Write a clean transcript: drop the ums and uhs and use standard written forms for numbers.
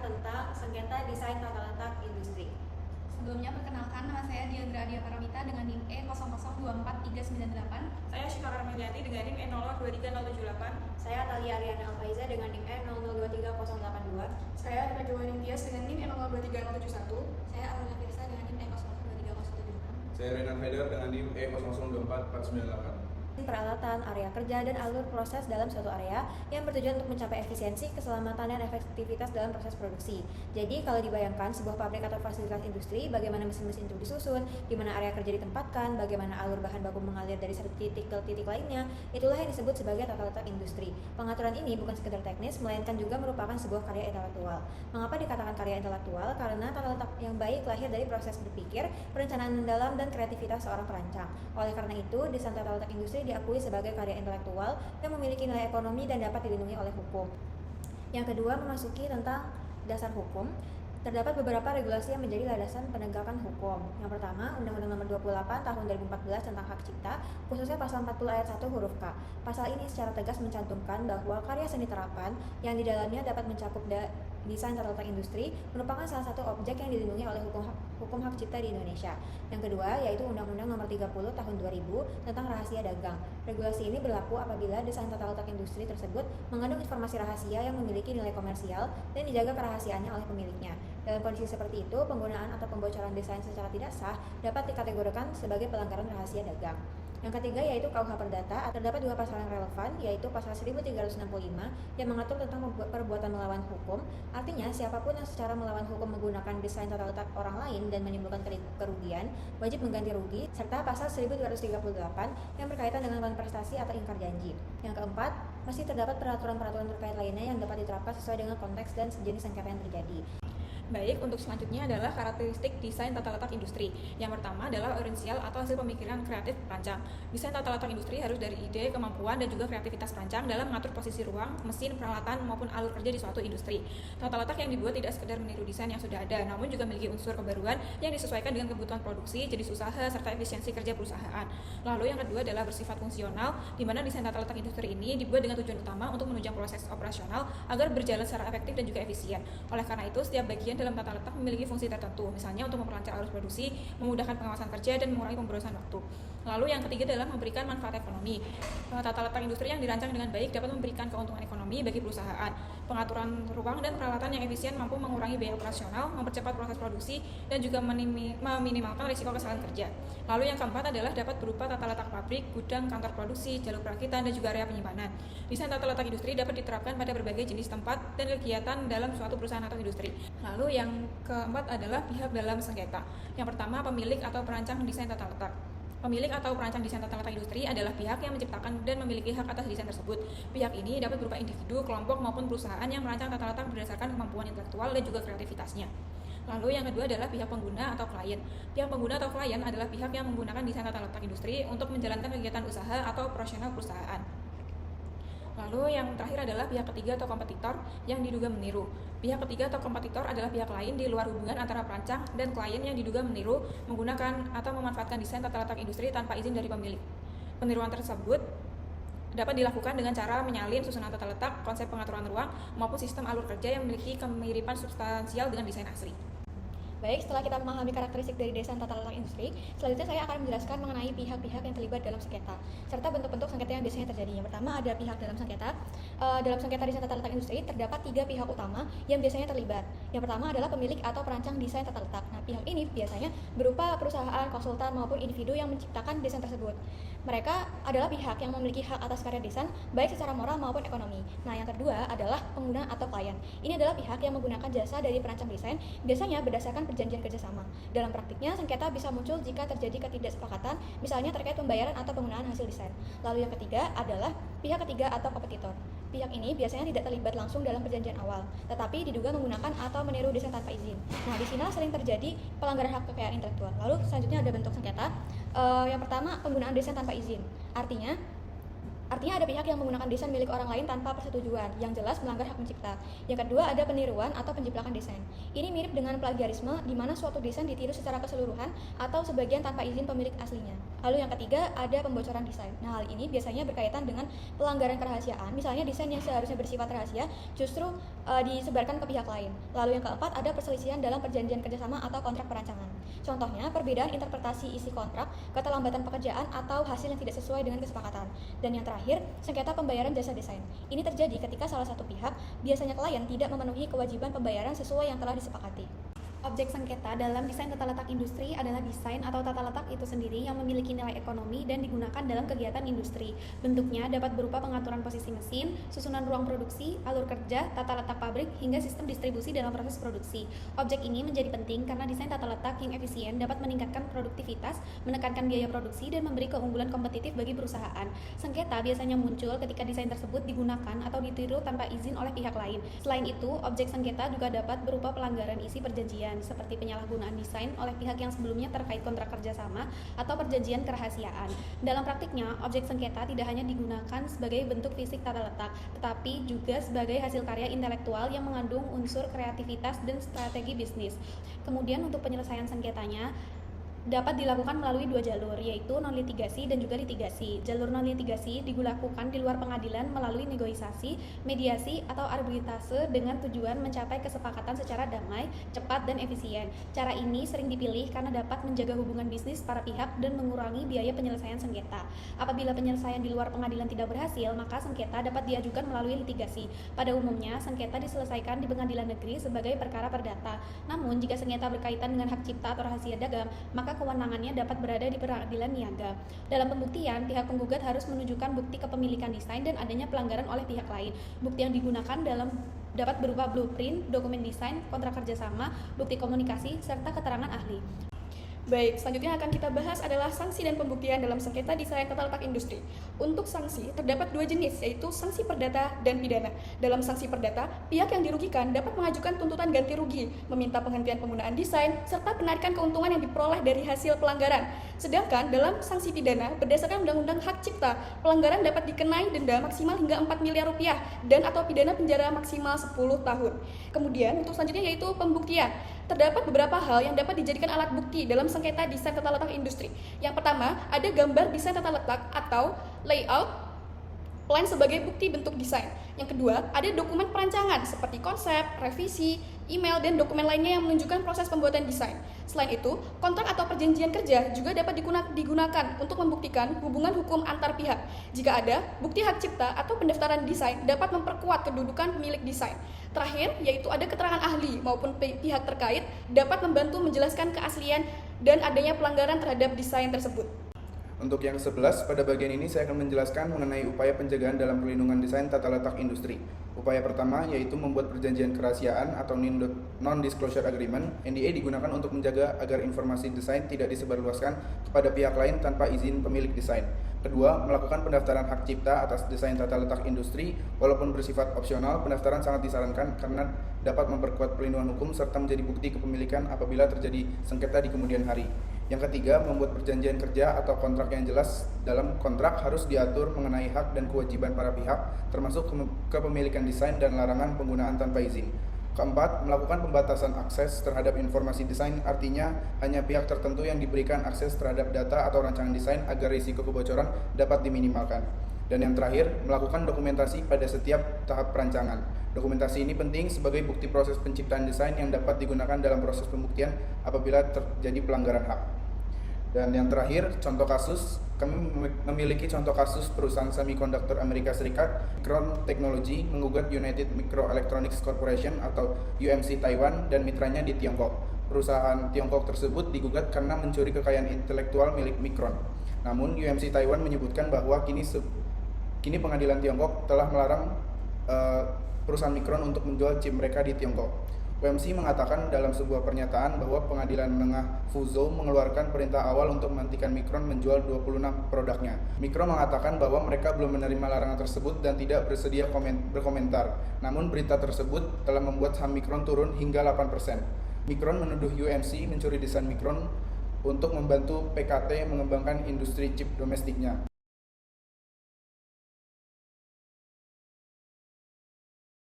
tentang sengketa desain tata letak industri. Sebelumnya perkenalkan, nama saya Diandra Adia Paramita dengan NIM E002438. Saya Syifa Karmelianti dengan NIM E0023078. Saya Talia Ariana Alfaiza dengan NIM E00238082. Saya Rajawani Tias dengan NIM E00237071. Saya Aurel Firsa dengan NIM E002378. Saya Renan Haidar dengan NIM E00244998. Peralatan, area kerja, dan alur proses dalam suatu area yang bertujuan untuk mencapai efisiensi, keselamatan, dan efektivitas dalam proses produksi. Jadi, kalau dibayangkan sebuah pabrik atau fasilitas industri, bagaimana mesin-mesin itu disusun, di mana area kerja ditempatkan, bagaimana alur bahan baku mengalir dari satu titik ke titik lainnya, itulah yang disebut sebagai tata letak industri. Pengaturan ini bukan sekedar teknis, melainkan juga merupakan sebuah karya intelektual. Mengapa dikatakan karya intelektual? Karena tata letak yang baik lahir dari proses berpikir, perencanaan mendalam, dan kreativitas seorang perancang. Oleh karena itu, desain tata letak industri diakui sebagai karya intelektual yang memiliki nilai ekonomi dan dapat dilindungi oleh hukum. Yang kedua, memasuki tentang dasar hukum. Terdapat beberapa regulasi yang menjadi landasan penegakan hukum. Yang pertama, Undang-Undang Nomor 28 Tahun 2014 tentang Hak Cipta, khususnya Pasal 40 Ayat 1 huruf K. Pasal ini secara tegas mencantumkan bahwa karya seni terapan yang di dalamnya dapat mencakup desain tata letak industri merupakan salah satu objek yang dilindungi oleh hukum hak cipta di Indonesia. Yang kedua, yaitu Undang-Undang Nomor 30 Tahun 2000 tentang rahasia dagang. Regulasi ini berlaku apabila desain tata letak industri tersebut mengandung informasi rahasia yang memiliki nilai komersial dan dijaga kerahasiaannya oleh pemiliknya. Dalam kondisi seperti itu, penggunaan atau pembocoran desain secara tidak sah dapat dikategorikan sebagai pelanggaran rahasia dagang. Yang ketiga yaitu KUH Perdata. Terdapat dua pasal yang relevan, yaitu pasal 1365 yang mengatur tentang perbuatan melawan hukum. Artinya, siapapun yang secara melawan hukum menggunakan desain tata letak orang lain dan menimbulkan kerugian, wajib mengganti rugi, serta pasal 1238 yang berkaitan dengan manifestasi atau ingkar janji. Yang keempat, masih terdapat peraturan-peraturan terkait lainnya yang dapat diterapkan sesuai dengan konteks dan jenis sengketa yang terjadi. Baik, untuk selanjutnya adalah karakteristik desain tata letak industri. Yang pertama adalah orisinal atau hasil pemikiran kreatif perancang. Desain tata letak industri harus dari ide, kemampuan, dan juga kreativitas perancang dalam mengatur posisi ruang, mesin, peralatan, maupun alur kerja di suatu industri. Tata letak yang dibuat tidak sekedar meniru desain yang sudah ada, namun juga memiliki unsur kebaruan yang disesuaikan dengan kebutuhan produksi, jenis usaha, serta efisiensi kerja perusahaan. Lalu yang kedua adalah bersifat fungsional, di mana desain tata letak industri ini dibuat dengan tujuan utama untuk menunjang proses operasional agar berjalan secara efektif dan juga efisien. Oleh karena itu, setiap bagian dalam tata letak memiliki fungsi tertentu, misalnya untuk memperlancar arus produksi, memudahkan pengawasan kerja, dan mengurangi pemborosan waktu. Lalu yang ketiga adalah memberikan manfaat ekonomi. Tata letak industri yang dirancang dengan baik dapat memberikan keuntungan ekonomi bagi perusahaan. Pengaturan ruang dan peralatan yang efisien mampu mengurangi biaya operasional, mempercepat proses produksi, dan juga meminimalkan risiko kesalahan kerja. Lalu yang keempat adalah dapat berupa tata letak pabrik, gudang, kantor produksi, jalur perakitan, dan juga area penyimpanan. Desain tata letak industri dapat diterapkan pada berbagai jenis tempat dan kegiatan dalam suatu perusahaan atau industri. Lalu yang keempat adalah pihak dalam sengketa. Yang pertama, pemilik atau perancang desain tata letak. Pemilik atau perancang desain tata letak industri adalah pihak yang menciptakan dan memiliki hak atas desain tersebut. Pihak ini dapat berupa individu, kelompok, maupun perusahaan yang merancang tata letak berdasarkan kemampuan intelektual dan juga kreativitasnya. Lalu yang kedua adalah pihak pengguna atau klien. Pihak pengguna atau klien adalah pihak yang menggunakan desain tata letak industri untuk menjalankan kegiatan usaha atau operasional perusahaan. Lalu yang terakhir adalah pihak ketiga atau kompetitor yang diduga meniru. Pihak ketiga atau kompetitor adalah pihak lain di luar hubungan antara perancang dan klien yang diduga meniru, menggunakan atau memanfaatkan desain tata letak industri tanpa izin dari pemilik. Peniruan tersebut dapat dilakukan dengan cara menyalin susunan tata letak, konsep pengaturan ruang, maupun sistem alur kerja yang memiliki kemiripan substansial dengan desain asli. Baik, setelah kita memahami karakteristik dari desain tata letak industri, selanjutnya saya akan menjelaskan mengenai pihak-pihak yang terlibat dalam sengketa, serta bentuk-bentuk sengketa yang biasanya terjadi. Yang pertama ada pihak dalam sengketa. Dalam sengketa desain tata letak industri, terdapat 3 pihak utama yang biasanya terlibat. Yang pertama adalah pemilik atau perancang desain tata letak. Nah, pihak ini biasanya berupa perusahaan, konsultan, maupun individu yang menciptakan desain tersebut. Mereka adalah pihak yang memiliki hak atas karya desain, baik secara moral maupun ekonomi. Nah, yang kedua adalah pengguna atau klien. Ini adalah pihak yang menggunakan jasa dari perancang desain, biasanya berdasarkan perjanjian kerjasama. Dalam praktiknya, sengketa bisa muncul jika terjadi ketidaksepakatan, misalnya terkait pembayaran atau penggunaan hasil desain. Lalu yang ketiga adalah pihak ketiga atau kompetitor. Pihak ini biasanya tidak terlibat langsung dalam perjanjian awal, tetapi diduga menggunakan atau meniru desain tanpa izin. Nah, di sini sering terjadi pelanggaran hak kekayaan intelektual. Lalu selanjutnya ada bentuk sengketa. Yang pertama, penggunaan desain tanpa izin. Artinya ada pihak yang menggunakan desain milik orang lain tanpa persetujuan, yang jelas melanggar hak pencipta. Yang kedua, ada peniruan atau penjiplakan desain. Ini mirip dengan plagiarisme, di mana suatu desain ditiru secara keseluruhan atau sebagian tanpa izin pemilik aslinya. Lalu yang ketiga ada pembocoran desain. Nah, hal ini biasanya berkaitan dengan pelanggaran kerahasiaan. Misalnya desain yang seharusnya bersifat rahasia justru disebarkan ke pihak lain. Lalu yang keempat ada perselisihan dalam perjanjian kerjasama atau kontrak perancangan. Contohnya perbedaan interpretasi isi kontrak, keterlambatan pekerjaan atau hasil yang tidak sesuai dengan kesepakatan. Dan yang terakhir, sengketa pembayaran jasa desain. Ini terjadi ketika salah satu pihak, biasanya klien, tidak memenuhi kewajiban pembayaran sesuai yang telah disepakati. Objek sengketa dalam desain tata letak industri adalah desain atau tata letak itu sendiri yang memiliki nilai ekonomi dan digunakan dalam kegiatan industri. Bentuknya dapat berupa pengaturan posisi mesin, susunan ruang produksi, alur kerja, tata letak pabrik, hingga sistem distribusi dalam proses produksi. Objek ini menjadi penting karena desain tata letak yang efisien dapat meningkatkan produktivitas, menekankan biaya produksi, dan memberi keunggulan kompetitif bagi perusahaan. Sengketa biasanya muncul ketika desain tersebut digunakan atau ditiru tanpa izin oleh pihak lain. Selain itu, objek sengketa juga dapat berupa pelanggaran isi perjanjian, seperti penyalahgunaan desain oleh pihak yang sebelumnya terkait kontrak kerjasama atau perjanjian kerahasiaan. Dalam praktiknya, objek sengketa tidak hanya digunakan sebagai bentuk fisik tata letak, tetapi juga sebagai hasil karya intelektual yang mengandung unsur kreativitas dan strategi bisnis. Kemudian untuk penyelesaian sengketanya dapat dilakukan melalui dua jalur, yaitu non-litigasi dan juga litigasi. Jalur non-litigasi dilakukan di luar pengadilan melalui negosiasi, mediasi, atau arbitrase dengan tujuan mencapai kesepakatan secara damai, cepat, dan efisien. Cara ini sering dipilih karena dapat menjaga hubungan bisnis para pihak dan mengurangi biaya penyelesaian sengketa. Apabila penyelesaian di luar pengadilan tidak berhasil, maka sengketa dapat diajukan melalui litigasi. Pada umumnya, sengketa diselesaikan di pengadilan negeri sebagai perkara perdata. Namun, jika sengketa berkaitan dengan hak cipta atau rahasia dagang, maka kewenangannya dapat berada di pengadilan niaga. Dalam pembuktian, pihak penggugat harus menunjukkan bukti kepemilikan desain dan adanya pelanggaran oleh pihak lain. Bukti yang digunakan dapat berupa blueprint, dokumen desain, kontrak kerjasama, bukti komunikasi, serta keterangan ahli. Baik, selanjutnya akan kita bahas adalah sanksi dan pembuktian dalam sengketa desain tata letak industri. Untuk sanksi, terdapat dua jenis, yaitu sanksi perdata dan pidana. Dalam sanksi perdata, pihak yang dirugikan dapat mengajukan tuntutan ganti rugi, meminta penghentian penggunaan desain, serta penarikan keuntungan yang diperoleh dari hasil pelanggaran. Sedangkan dalam sanksi pidana, berdasarkan Undang-Undang Hak Cipta, pelanggaran dapat dikenai denda maksimal hingga 4 miliar rupiah dan atau pidana penjara maksimal 10 tahun. Kemudian, untuk selanjutnya yaitu pembuktian. Terdapat beberapa hal yang dapat dijadikan alat bukti dalam sengketa desain tata letak industri. Yang pertama, ada gambar desain tata letak atau layout plan sebagai bukti bentuk desain. Yang kedua, ada dokumen perancangan seperti konsep, revisi, email, dan dokumen lainnya yang menunjukkan proses pembuatan desain. Selain itu, kontrak atau perjanjian kerja juga dapat digunakan untuk membuktikan hubungan hukum antar pihak. Jika ada, bukti hak cipta atau pendaftaran desain dapat memperkuat kedudukan pemilik desain. Terakhir, yaitu ada keterangan ahli maupun pihak terkait dapat membantu menjelaskan keaslian dan adanya pelanggaran terhadap desain tersebut. Untuk yang ke-11, pada bagian ini saya akan menjelaskan mengenai upaya penjagaan dalam perlindungan desain tata letak industri. Upaya pertama yaitu membuat perjanjian kerahasiaan atau Non-Disclosure Agreement. NDA digunakan untuk menjaga agar informasi desain tidak disebarluaskan kepada pihak lain tanpa izin pemilik desain. Kedua, melakukan pendaftaran hak cipta atas desain tata letak industri. Walaupun bersifat opsional, pendaftaran sangat disarankan karena dapat memperkuat perlindungan hukum serta menjadi bukti kepemilikan apabila terjadi sengketa di kemudian hari. Yang ketiga, membuat perjanjian kerja atau kontrak yang jelas. Dalam kontrak harus diatur mengenai hak dan kewajiban para pihak, termasuk kepemilikan desain dan larangan penggunaan tanpa izin. Keempat, melakukan pembatasan akses terhadap informasi desain, artinya hanya pihak tertentu yang diberikan akses terhadap data atau rancangan desain agar risiko kebocoran dapat diminimalkan. Dan yang terakhir, melakukan dokumentasi pada setiap tahap perancangan. Dokumentasi ini penting sebagai bukti proses penciptaan desain yang dapat digunakan dalam proses pembuktian apabila terjadi pelanggaran hak. Dan yang terakhir, contoh kasus, kami memiliki contoh kasus perusahaan semikonduktor Amerika Serikat, Micron Technology, menggugat United Microelectronics Corporation atau UMC Taiwan dan mitranya di Tiongkok. Perusahaan Tiongkok tersebut digugat karena mencuri kekayaan intelektual milik Micron. Namun, UMC Taiwan menyebutkan bahwa kini pengadilan Tiongkok telah melarang perusahaan Micron untuk menjual chip mereka di Tiongkok. UMC mengatakan dalam sebuah pernyataan bahwa pengadilan menengah Fuzhou mengeluarkan perintah awal untuk menghentikan Micron menjual 26 produknya. Micron mengatakan bahwa mereka belum menerima larangan tersebut dan tidak bersedia berkomentar. Namun berita tersebut telah membuat saham Micron turun hingga 8%. Micron menuduh UMC mencuri desain Micron untuk membantu PKT mengembangkan industri chip domestiknya.